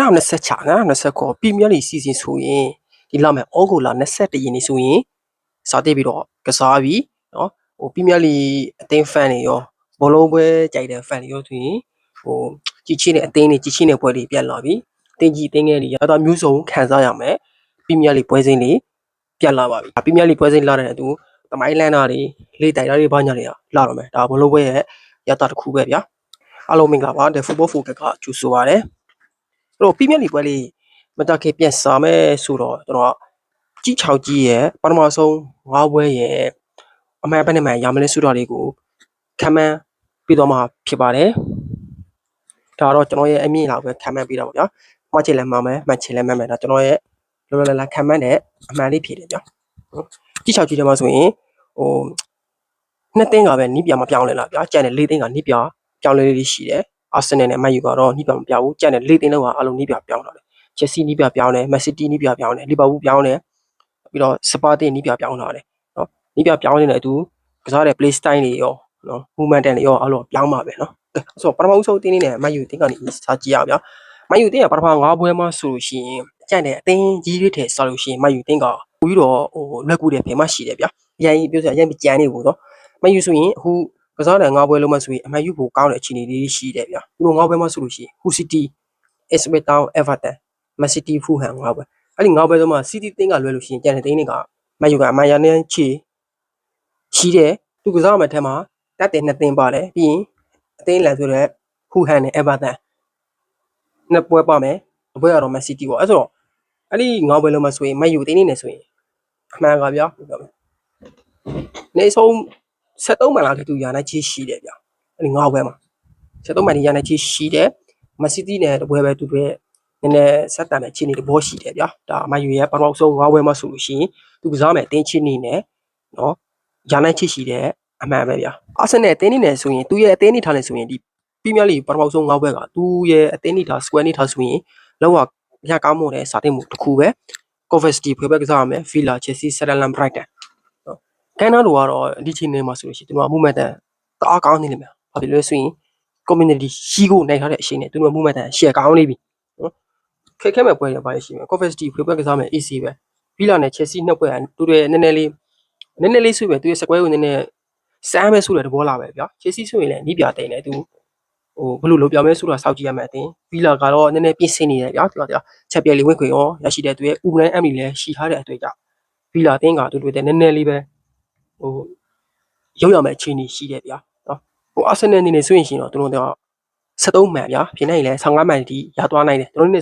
20242029ပြည်မြလီစီစဉ်ဆိုရင်ဒီလာမယ်ဩဂုတ်လ21ရက်နေ့ဆိုရင်စတင်ပြီးတော့ကစားပြီးနော်ဟိုပြည်မြလီအသင်းဖန်တွေရောဘောလုံးပွဲကြိုက်တဲ့ဖန်တွေရောဆိုရင်ဟိုကြည်ချင်းတဲ့အသင်းတွေကြည်ချင်းတဲ့ပွဲတွေပြန်လာပြီးတင်းကြီးတင်းငယ်တွေရတာမျိုးစုံခံစားရမယ်ပြည်မြလီပွဲစဉ်တွေပြန်လာပါပြီပြည်မြလီပွဲစဉ်လာတဲ့အတူတမိုင်းလန်းတာတွေလေးတိုင်တာတွေဘာညာတွေကလာတော့မယ်ဒါဘောလုံးပွဲရဲ့ရတာတစ်ခုပဲဗျာအားလုံးမင်္ဂလာပါ The Football Focus ကကြိုဆိုပါရစေအဲ့တော့ပြည်မြလီပွဲလေးမတခေပြန်စားမယ်ဆိုတော့ကျွန်တော်ကြီး6ကြီးရဲ့ပထမဆုံး5ပွဲရဲ့အမှန်ပဲနဲ့မှရမလဲဆိုတော့လေးကိုခံမှန်းပြီးတော့မှဖြစ်ပါတယ်ဒါတော့ကျွန်တော်ရဲ့အမြင်လောက်ပဲခံမှန်းပြီးတော့ပါဗျာမှတ်ချင်လဲမှန်မယ်မှတ်ချင်လဲမှန်မယ်ဒါကျွန်တော်ရဲ့လောလောလတ်လတ်ခံမှန်းတဲ့အမှန်လေးဖြစ်တယ်ဗျာကြီး6ကြီးထဲမှာဆိုရင်ဟိုနှစ်သင်းကပဲနီးပြမပြောင်းလဲလားဗျာကြံတဲ့၄သင်းကနီးပြပြောင်းလဲလေးရှိတယ်အာဆင်နယ်နဲ့မန်ယူကတော့နီးပြမပြောင်းဘူးကြံတဲ့၄သင်းလုံးကအလုံးနီးပြပြောင်းတော့တယ်ချက်စီနီးပြပြောင်းတယ်မက်ဆီတီနီးပြပြောင်းတယ်လီဗာပူးပြောင်းတယ်ပြီးတော့စပါတင်နီးပြပြောင်းလာတယ်နော်နီးပြပြောင်းနေတဲ့အတူကစားတဲ့ play style တွေရောနော် movement တွေရောအလုံးပြောင်းပါပဲနော်ဆိုတော့ပထမဦးဆုံးတင်းနေတဲ့မန်ယူတင်းကနေစားကြည့်ရအောင်ဗျာမန်ယူတင်းကပထမ5ပွဲမှာဆိုလို့ရှိရင်ကြံတဲ့အသင်းကြီးတွေထဲစားလို့ရှိရင်မန်ယူတင်းကပိုပြီးတော့ဟိုလက်ကူတဲ့ဖေမရှိတယ်ဗျာအရင်ပြောစရာအရင်ကြံနေဘူးနော်မန်ယူဆိုရင်အခုကစားတဲ့5ပွဲလုံးမှာဆိုရင်အမှန်ယူဖို့ကောင်းတဲ့အခြေအနေလေးရှိတယ်ဗျာသူတို့5ပွဲမှာဆိုလို့ရှိရင် Hull City Ipswich Town Everton Man City Fulham 5ပွဲအဲ့ဒီ5ပွဲလုံးမှာ City တင်းကလွဲလို့ရှိရင်ကြံတဲ့တင်းတွေကမန်ယူကအမှန်ရနဲ့ချီရှိတယ်သူကစားမှထဲမှာတက်တဲ့2တင်းပါတယ်ပြီးရင်အသင်းလန်ဆိုတဲ့ Fulham နဲ့ Everton နှစ်ပွဲပါမယ်အပွဲကတော့ Man City ပေါ့အဲ့ဆိုတော့အဲ့ဒီ5ပွဲလုံးမှာဆိုရင်မန်ယူတင်းနေနေဆိုရင်အမှန်ကဗျာနေဆုံး73မှန်လားတူရနိုင်ချီရှိတယ်ဗျာအဲ့ဒီ5ပွဲမှာ73မှန်ရနိုင်ချီရှိတယ်မက်ဆီတီနဲ့တပွဲပဲတူပဲနည်းနည်းဆက်တန်တဲ့ချင်းနေတဘောရှိတယ်ဗျာဒါမယူရဲ့ပထမဆုံး5ပွဲမှာဆိုလို့ရှိရင်သူကစားမယ်တင်းချင်းနေနဲ့နော်ရနိုင်ချီရှိတယ်အမှန်ပဲဗျာအာဆင်နယ်တင်းနေနဲ့ဆိုရင်သူရဲ့အသင်းနေထားနေဆိုရင်ဒီပရီးမီးယားလိပထမဆုံး5ပွဲကသူရဲ့အသင်းနေထား square နေထားဆိုရင်လောက်ရကောင်းမို့တဲ့စာတင်မှုတစ်ခုပဲ Coventry ဖွေပဲကစားရမယ် Villa Chelsea Sunderland Brightonကန်နာလိုကတော့ဒီချိန်နေမှာဆိုလို့ရှိရင်သူက movement တအားကောင်းနေလိမ့်မယ်ဘာဖြစ်လို့လဲဆိုရင် community ရှိကိုနိုင်ထားတဲ့အချိန်နဲ့သူတို့ movement ရှယ်ကောင်းနေပြီနော်ခက်ခဲမဲ့ပွဲတွေပါရှိမယ် Coventry ဖွေပဲကစားမယ် AC ပဲ Villa နဲ့ Chelsea နှစ်ပွဲသူတို့နည်းနည်းလေးဆွေးပဲသူရဲ့ square ကိုနည်းနည်းစမ်းမဲ့ဆိုတဲ့သဘောလာပဲဗျာ Chelsea ဆိုရင်လည်းနီးပြတိန်တယ်သူဟိုဘလို့လိုပြောင်းမဲဆိုတာစောက်ကြည့်ရမယ်အတင်း Villa ကတော့နည်းနည်းပြင်ဆင်နေတယ်ဗျာသူကချက်ပြက်လေးဝင်ခွေရောရရှိတဲ့သူရဲ့ Ubrahim Emily လည်းရှိထားတဲ့အတွေ့အကြ Villa တင်းကသူတို့တဲ့နည်းနည်းလေးပဲဟိုရောက်ရမယ့်အခြေအနေရှိတယ်ဗျာနော်ဟိုအာဆင်နယ်အနေနဲ့ဆိုရင်တော့သူတို့က73မှန်ဗျာဖြစ်နိုင်ရင်လည်း15မှန်တီးရသွားနိုင်တယ်သူတို့နဲ့